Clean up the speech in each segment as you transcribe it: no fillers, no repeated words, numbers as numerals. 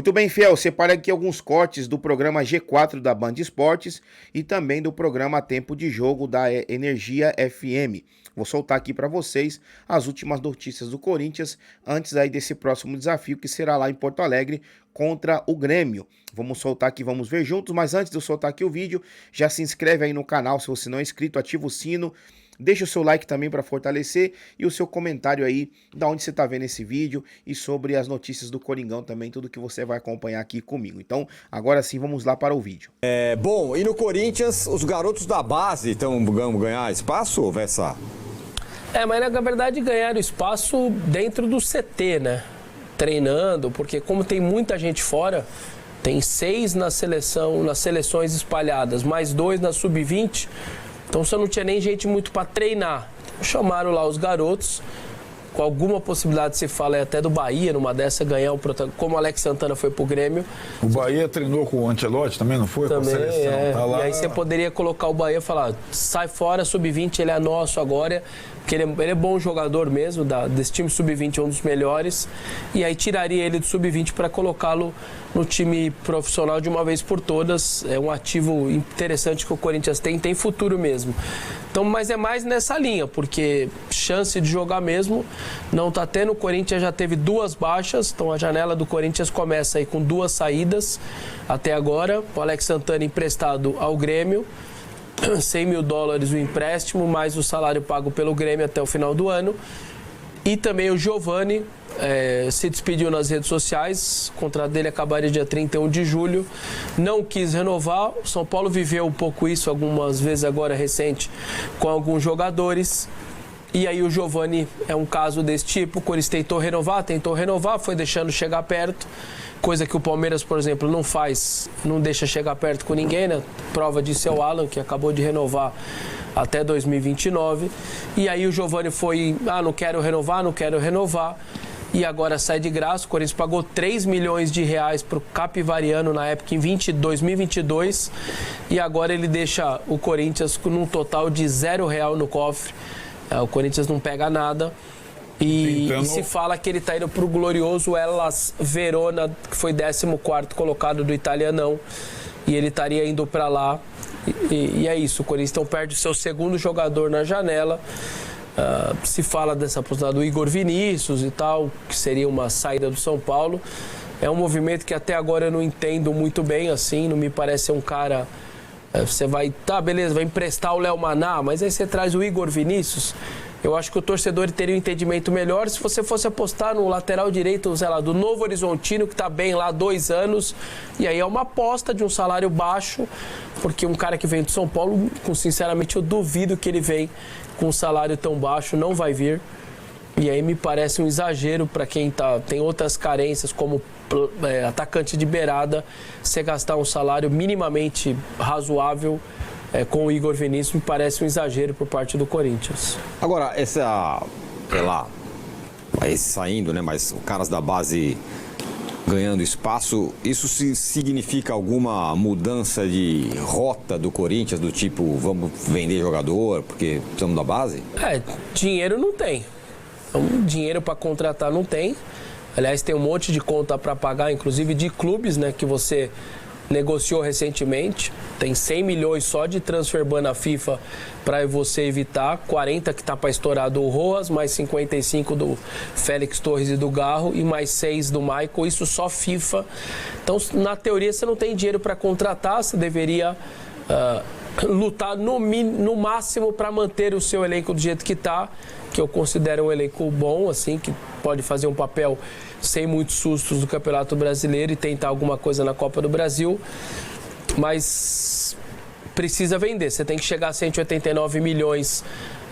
Muito bem, Fiel. Separe aqui alguns cortes do programa G4 da Band Esportes e também do programa Tempo de Jogo da Energia FM. Vou soltar aqui para vocês as últimas notícias do Corinthians antes aí desse próximo desafio que será lá em Porto Alegre contra o Grêmio. Vamos soltar aqui, vamos ver juntos, mas antes de eu soltar aqui o vídeo, já se inscreve aí no canal se você não é inscrito, ativa o sino. Deixa o seu like também para fortalecer e o seu comentário aí da onde você está vendo esse vídeo e sobre as notícias do Coringão também, tudo que você vai acompanhar aqui comigo. Então, agora sim, vamos lá para o vídeo. Bom, e no Corinthians, os garotos da base estão ganhar espaço, Vessa? Mas na verdade ganharam espaço dentro do CT, né? Treinando, porque como tem muita gente fora, tem 6 na seleção, nas seleções espalhadas, mais 2 na sub-20. Então você não tinha nem gente muito para treinar. Chamaram lá os garotos, com alguma possibilidade, se fala até do Bahia, numa dessa, ganhar um protagonista, como o Alex Santana foi pro Grêmio. O Bahia treinou com o Ancelotti também, não foi? Também, com a seleção. Tá lá. E aí você poderia colocar o Bahia e falar, sai fora, sub-20, ele é nosso agora, porque ele é bom jogador mesmo, desse time sub-20 é um dos melhores, e aí tiraria ele do sub-20 para colocá-lo no time profissional de uma vez por todas. É um ativo interessante que o Corinthians tem futuro mesmo. Então, mas é mais nessa linha, porque chance de jogar mesmo não tá tendo. O Corinthians já teve 2 baixas, então a janela do Corinthians começa aí com 2 saídas até agora. O Alex Santana emprestado ao Grêmio, $100 mil o empréstimo, mais o salário pago pelo Grêmio até o final do ano. E também o Giovani se despediu nas redes sociais, o contrato dele acabaria dia 31 de julho, não quis renovar. O São Paulo viveu um pouco isso algumas vezes agora recente com alguns jogadores. E aí o Giovani é um caso desse tipo. O Corinthians tentou renovar, foi deixando chegar perto, coisa que o Palmeiras, por exemplo, não faz, não deixa chegar perto com ninguém, né? Prova disso é o Alan, que acabou de renovar até 2029. E aí o Giovani foi, não quero renovar, e agora sai de graça. O Corinthians pagou R$3 milhões para o Capivariano na época, em 2022, e agora ele deixa o Corinthians com um total de R$0 no cofre. O Corinthians não pega nada. E se fala que ele está indo para o glorioso Hellas Verona, que foi 14º colocado do Italianão, e ele estaria indo para lá. E é isso, o Corinthians então perde o seu segundo jogador na janela. Se fala dessa possibilidade do Igor Vinícius e tal, que seria uma saída do São Paulo. É um movimento que até agora eu não entendo muito bem, assim, não me parece ser um cara... Você vai, beleza, vai emprestar o Léo Maná, mas aí você traz o Igor Vinícius. Eu acho que o torcedor teria um entendimento melhor se você fosse apostar no lateral direito, sei lá, do Novo Horizontino, que está bem lá há 2 anos, e aí é uma aposta de um salário baixo, porque um cara que vem do São Paulo, sinceramente, eu duvido que ele vem com um salário tão baixo, não vai vir. E aí me parece um exagero para quem tem outras carências, como atacante de beirada, você gastar um salário minimamente razoável com o Igor Vinícius, me parece um exagero por parte do Corinthians. Agora, esse saindo, né, mas os caras da base ganhando espaço, isso significa alguma mudança de rota do Corinthians, do tipo, vamos vender jogador porque precisamos da base? Dinheiro não tem. Então, dinheiro para contratar não tem. Aliás, tem um monte de conta para pagar, inclusive de clubes, né, que você negociou recentemente. Tem 100 milhões só de transfer ban na FIFA para você evitar. 40 que está para estourar do Rojas, mais 55 do Félix Torres e do Garro e mais 6 do Michael. Isso só FIFA. Então, na teoria, você não tem dinheiro para contratar. Você deveria lutar no máximo para manter o seu elenco do jeito que está, que eu considero um elenco bom, assim, que pode fazer um papel sem muitos sustos do Campeonato Brasileiro e tentar alguma coisa na Copa do Brasil, mas precisa vender. Você tem que chegar a 189 milhões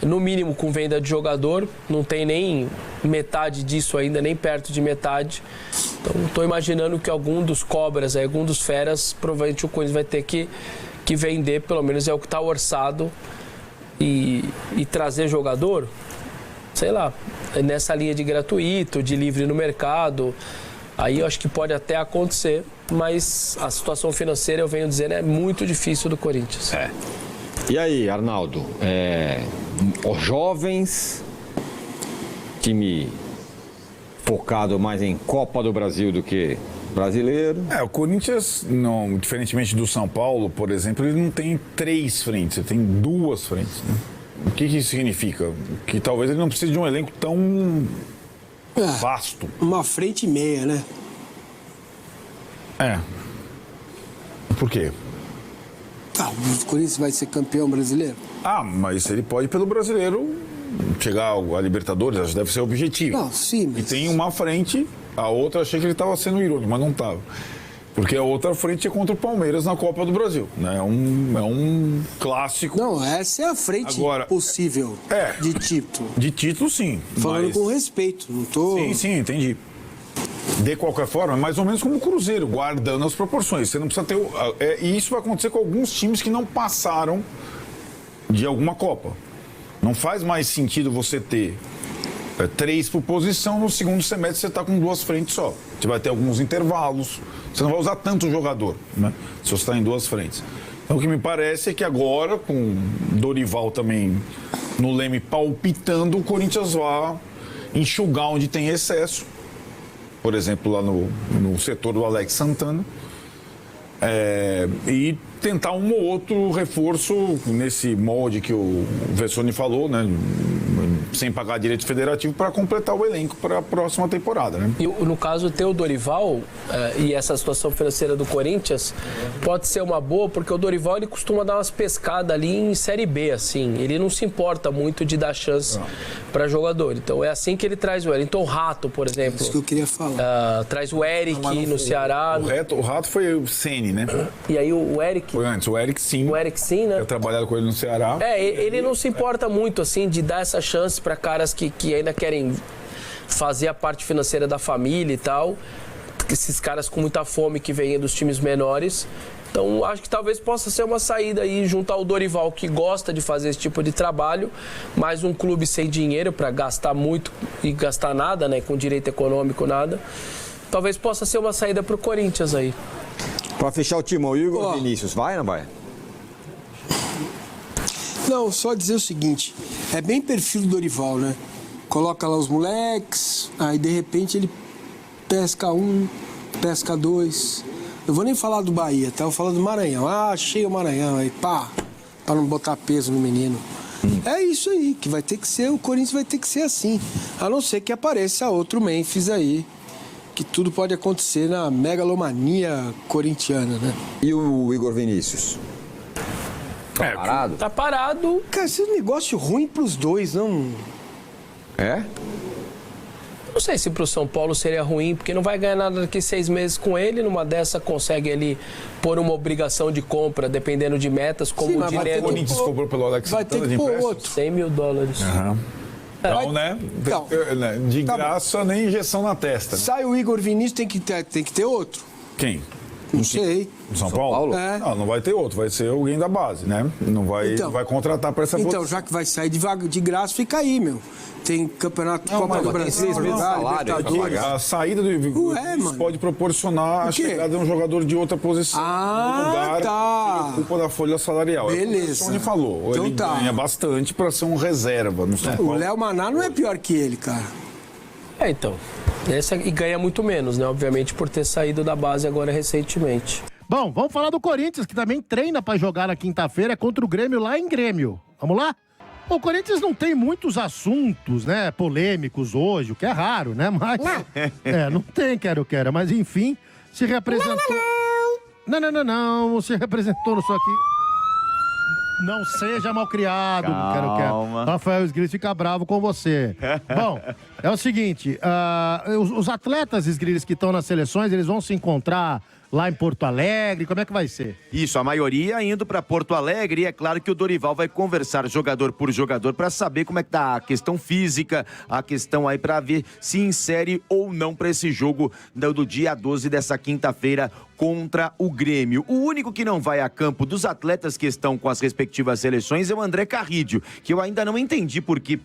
no mínimo com venda de jogador, não tem nem metade disso ainda, nem perto de metade. Então estou imaginando que algum dos cobras, algum dos feras, provavelmente o Corinthians vai ter que vender, pelo menos é o que está orçado, e trazer jogador, sei lá, nessa linha de gratuito, de livre no mercado. Aí eu acho que pode até acontecer, mas a situação financeira, eu venho dizendo, é muito difícil do Corinthians. E aí, Arnaldo, os jovens, time focado mais em Copa do Brasil do que brasileiro. O Corinthians, não, diferentemente do São Paulo, por exemplo, ele não tem 3 frentes, ele tem 2 frentes. Né? O que isso significa? Que talvez ele não precise de um elenco tão vasto. Uma frente e meia, né? Por quê? O Corinthians vai ser campeão brasileiro? Mas ele pode, pelo brasileiro, chegar à Libertadores, acho que deve ser o objetivo. Não, sim, mas... E tem uma frente, a outra achei que ele estava sendo irônico, mas não estava. Porque a outra frente é contra o Palmeiras na Copa do Brasil. Né? É um clássico. Não, essa é a frente possível de título. De título, sim. Falando com respeito, não tô... Sim, entendi. De qualquer forma, é mais ou menos como o Cruzeiro, guardando as proporções. Você não precisa ter... E isso vai acontecer com alguns times que não passaram de alguma Copa. Não faz mais sentido você ter 3 por posição, no segundo semestre você está com 2 frentes só. Você vai ter alguns intervalos, você não vai usar tanto jogador, né? Se você está em 2 frentes. Então o que me parece é que agora, com Dorival também no leme palpitando, o Corinthians vai enxugar onde tem excesso. Por exemplo, lá no setor do Alex Santana. E tentar um ou outro reforço nesse molde que o Vessone falou, né? Sem pagar direito federativo, para completar o elenco para a próxima temporada, né? E no caso, ter o Dorival e essa situação financeira do Corinthians pode ser uma boa, porque o Dorival ele costuma dar umas pescadas ali em Série B, assim. Ele não se importa muito de dar chance para jogador. Então é assim que ele traz o Wellington Rato, por exemplo. Isso que eu queria falar. Traz o Eric no Ceará. O Rato foi o Ceni, né? E aí o Eric... Foi antes, o Eric sim. O Eric sim, né? Eu trabalhado com ele no Ceará. Ele não se importa muito, assim, de dar essa chance para caras que ainda querem fazer a parte financeira da família e tal. Esses caras com muita fome que vêm dos times menores. Então, acho que talvez possa ser uma saída aí, juntar o Dorival, que gosta de fazer esse tipo de trabalho, mais um clube sem dinheiro para gastar muito e gastar nada, né? Com direito econômico, nada. Talvez possa ser uma saída pro Corinthians aí. Para fechar o timão, Igor Vinícius, vai ou não vai? Não, só dizer o seguinte, é bem perfil do Dorival, né? Coloca lá os moleques, aí de repente ele pesca um, pesca 2. Eu vou nem falar do Bahia, tá? Eu vou falar do Maranhão. Achei o Maranhão aí, pá, pra não botar peso no menino. É isso aí, que vai ter que ser, o Corinthians vai ter que ser assim. A não ser que apareça outro Memphis aí, que tudo pode acontecer na megalomania corintiana, né? E o Igor Vinícius? Tá parado? Tá parado. Cara, esse negócio ruim pros dois, não... Não sei se pro São Paulo seria ruim, porque não vai ganhar nada daqui 6 meses com ele. Numa dessa consegue ali pôr uma obrigação de compra, dependendo de metas, como Sim, o mas vai ter direto. O Corinthians cobrou pelo Alex Vai ter Santana que de pôr empréstimo. outro. $100 mil. Então, né? Então, De tá graça, nem injeção na testa. Né? Sai o Igor Vinícius, tem que ter outro. Quem? Não sei. São Paulo? É. Não vai ter outro, vai ser alguém da base, né? Não vai, Então, vai contratar para essa Então, posição. já que vai sair de graça, fica aí, meu. Tem campeonato Copa do mas tem Brasil, 6 meses de salário aí pra Libertadores. pagar. A saída do Igor mano. pode proporcionar a O quê? chegada de um jogador de outra posição no lugar tá. que ocupa da folha salarial. Beleza. É o que o Sony falou. Então ele tá. ganha bastante para ser um reserva no São O Paulo. Léo Maná não é pior que ele, cara. Então. E ganha muito menos, né? Obviamente, por ter saído da base agora recentemente. Bom, vamos falar do Corinthians, que também treina pra jogar na quinta-feira contra o Grêmio lá em Grêmio. Vamos lá? O Corinthians não tem muitos assuntos, né, polêmicos hoje, o que é raro, né? Mas não tem, quero, mas enfim, se representou... Não, se representou no aqui. Não seja malcriado, quero. Rafael Sgrills fica bravo com você. Bom, é o seguinte, os atletas Sgrills que estão nas seleções, eles vão se encontrar lá em Porto Alegre, como é que vai ser? Isso, a maioria indo para Porto Alegre, e é claro que o Dorival vai conversar jogador por jogador para saber como é que tá a questão física, a questão aí para ver se insere ou não para esse jogo do dia 12 dessa quinta-feira contra o Grêmio. O único que não vai a campo dos atletas que estão com as respectivas seleções é o André Carrídio, que eu ainda não entendi porque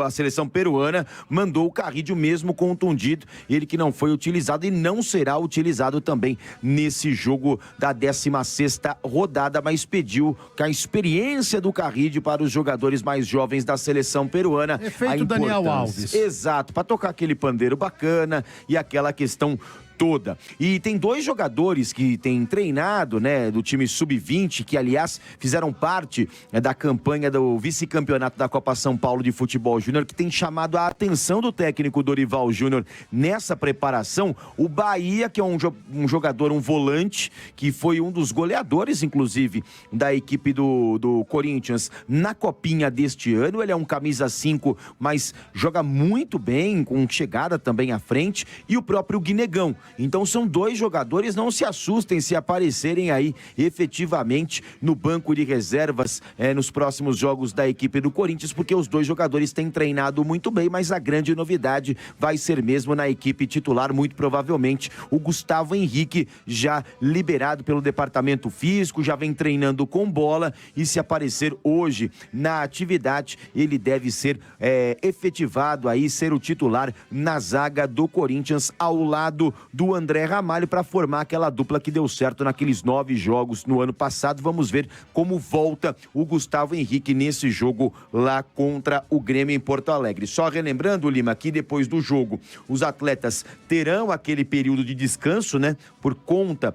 a seleção peruana mandou o Carrídio mesmo contundido, ele que não foi utilizado e não será utilizado também nesse jogo da 16ª rodada, mas pediu que a experiência do Carrídio para os jogadores mais jovens da seleção peruana. Efeito Daniel Alves. Exato, para tocar aquele pandeiro bacana e aquela questão toda. E tem 2 jogadores que têm treinado, né, do time sub-20, que aliás fizeram parte da campanha do vice-campeonato da Copa São Paulo de Futebol Júnior, que tem chamado a atenção do técnico Dorival Júnior nessa preparação. O Bahia, que é um jogador, um volante, que foi um dos goleadores, inclusive, da equipe do Corinthians na copinha deste ano. Ele é um camisa 5, mas joga muito bem, com chegada também à frente, e o próprio Guinegão. Então são 2 jogadores, não se assustem se aparecerem aí efetivamente no banco de reservas nos próximos jogos da equipe do Corinthians, porque os 2 jogadores têm treinado muito bem, mas a grande novidade vai ser mesmo na equipe titular, muito provavelmente o Gustavo Henrique, já liberado pelo departamento físico, já vem treinando com bola, e se aparecer hoje na atividade, ele deve ser efetivado aí, ser o titular na zaga do Corinthians, ao lado do André Ramalho, para formar aquela dupla que deu certo naqueles 9 jogos no ano passado. Vamos ver como volta o Gustavo Henrique nesse jogo lá contra o Grêmio em Porto Alegre. Só relembrando, Lima, que depois do jogo os atletas terão aquele período de descanso, né, por conta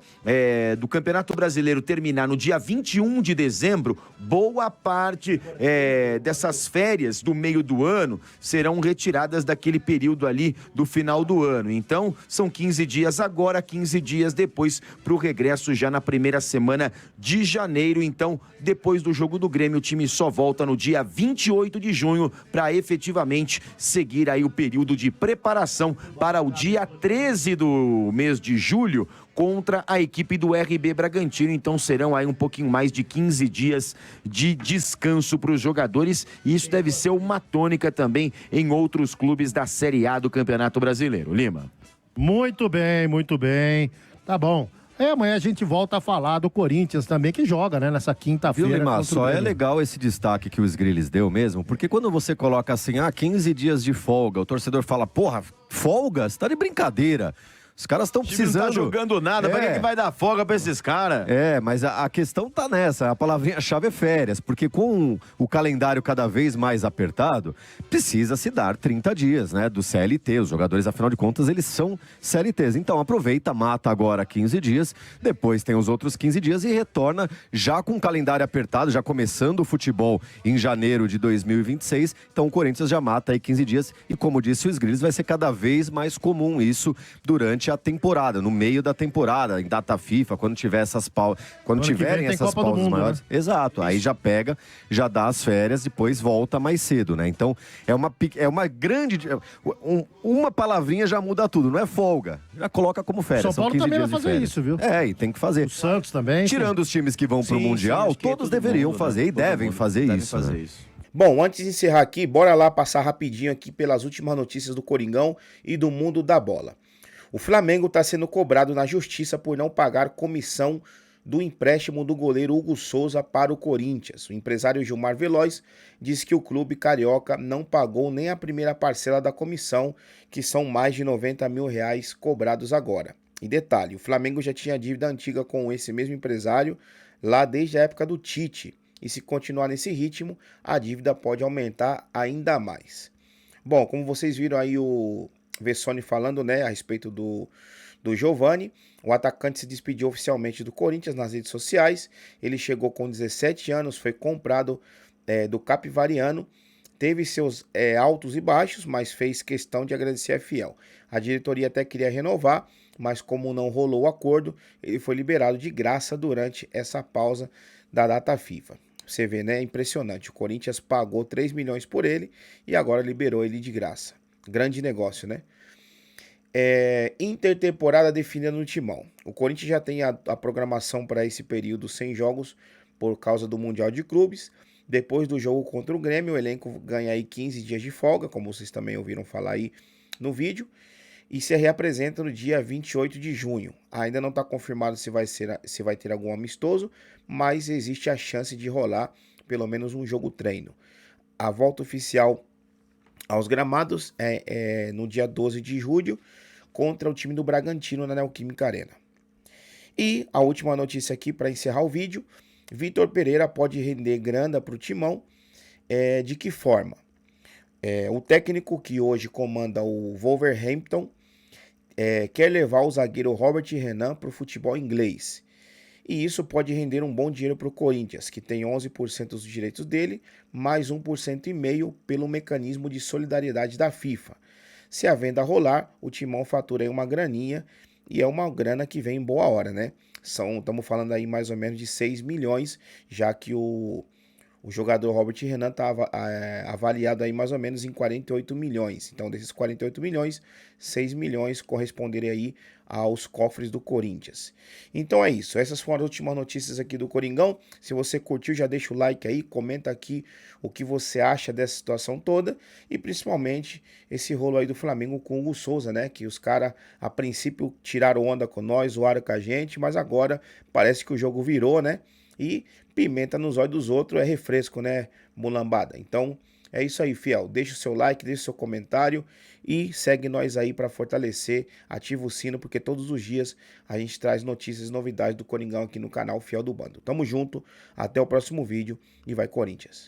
do Campeonato Brasileiro terminar no dia 21 de dezembro. Boa parte dessas férias do meio do ano serão retiradas daquele período ali do final do ano. Então, são 15 dias agora, 15 dias depois, para o regresso já na primeira semana de janeiro. Então, depois do jogo do Grêmio, o time só volta no dia 28 de junho para efetivamente seguir aí o período de preparação para o dia 13 do mês de julho, contra a equipe do RB Bragantino. Então serão aí um pouquinho mais de 15 dias de descanso para os jogadores, e isso deve ser uma tônica também em outros clubes da Série A do Campeonato Brasileiro. Lima. Muito bem, muito bem. Tá bom. Amanhã a gente volta a falar do Corinthians também, que joga, né, nessa quinta-feira. Viu, Lima? Só é legal esse destaque que o Sgrilles deu mesmo, porque quando você coloca assim, 15 dias de folga, o torcedor fala, porra, folga? Você tá de brincadeira. Os caras estão precisando... Não tá jogando nada, pra que vai dar folga pra esses caras? Mas a questão tá nessa, a palavrinha-chave é férias, porque com o calendário cada vez mais apertado, precisa se dar 30 dias, né, do CLT. Os jogadores, afinal de contas, eles são CLTs. Então aproveita, mata agora 15 dias, depois tem os outros 15 dias e retorna já com o calendário apertado, já começando o futebol em janeiro de 2026. Então o Corinthians já mata aí 15 dias e, como disse o Sgrilles, vai ser cada vez mais comum isso durante a temporada, no meio da temporada, em data FIFA, quando tiver essas quando tiverem essas pausas maiores. Né? Exato, aí já pega, já dá as férias, depois volta mais cedo, né? Então, é uma grande... Uma palavrinha já muda tudo, não é folga. Já coloca como férias. São Paulo também vai fazer isso, viu? E tem que fazer. O Santos também. Tirando os times que vão pro Mundial, todos deveriam fazer e devem fazer isso. Bom, antes de encerrar aqui, bora lá passar rapidinho aqui pelas últimas notícias do Coringão e do mundo da bola. O Flamengo está sendo cobrado na justiça por não pagar comissão do empréstimo do goleiro Hugo Souza para o Corinthians. O empresário Gilmar Veloz disse que o clube carioca não pagou nem a primeira parcela da comissão, que são mais de R$90 mil cobrados agora. E detalhe, o Flamengo já tinha dívida antiga com esse mesmo empresário lá desde a época do Tite. E se continuar nesse ritmo, a dívida pode aumentar ainda mais. Bom, como vocês viram aí o Vessone falando, né, a respeito do Giovani, o atacante se despediu oficialmente do Corinthians nas redes sociais. Ele chegou com 17 anos, foi comprado do Capivariano, teve seus altos e baixos, mas fez questão de agradecer a Fiel. A diretoria até queria renovar, mas como não rolou o acordo, ele foi liberado de graça durante essa pausa da data FIFA. Você vê, né, é impressionante, o Corinthians pagou 3 milhões por ele e agora liberou ele de graça. Grande negócio, né? Intertemporada definida no Timão. O Corinthians já tem a programação para esse período sem jogos por causa do Mundial de Clubes. Depois do jogo contra o Grêmio, o elenco ganha aí 15 dias de folga, como vocês também ouviram falar aí no vídeo, e se reapresenta no dia 28 de junho. Ainda não está confirmado se vai ter algum amistoso, mas existe a chance de rolar pelo menos um jogo treino. A volta oficial aos gramados no dia 12 de julho contra o time do Bragantino na Neoquímica Arena. E a última notícia aqui para encerrar o vídeo: Vitor Pereira pode render grana para o Timão. De que forma? O técnico que hoje comanda o Wolverhampton quer levar o zagueiro Robert Renan para o futebol inglês. E isso pode render um bom dinheiro para o Corinthians, que tem 11% dos direitos dele, mais 1,5% pelo mecanismo de solidariedade da FIFA. Se a venda rolar, o Timão fatura aí uma graninha, e é uma grana que vem em boa hora, né? Estamos falando aí mais ou menos de 6 milhões, já que o jogador Robert Renan estava avaliado aí mais ou menos em 48 milhões. Então, desses 48 milhões, 6 milhões corresponderem aí aos cofres do Corinthians. Então é isso. Essas foram as últimas notícias aqui do Coringão. Se você curtiu, já deixa o like aí, comenta aqui o que você acha dessa situação toda e principalmente esse rolo aí do Flamengo com o Hugo Souza, né? Que os caras, a princípio, tiraram onda com nós, zoaram com a gente, mas agora parece que o jogo virou, né? E pimenta nos olhos dos outros é refresco, né, mulambada? Então, é isso aí, fiel. Deixa o seu like, deixa o seu comentário e segue nós aí para fortalecer. Ativa o sino, porque todos os dias a gente traz notícias e novidades do Coringão aqui no canal Fiel do Bando. Tamo junto, até o próximo vídeo e vai Corinthians!